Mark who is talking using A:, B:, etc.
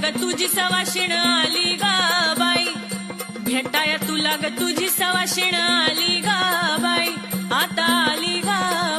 A: ग तुझी सवाशिण आली ग बाई, भेटाया तुला ग तुझी सवाशिण आली ग बाई, आता आली ग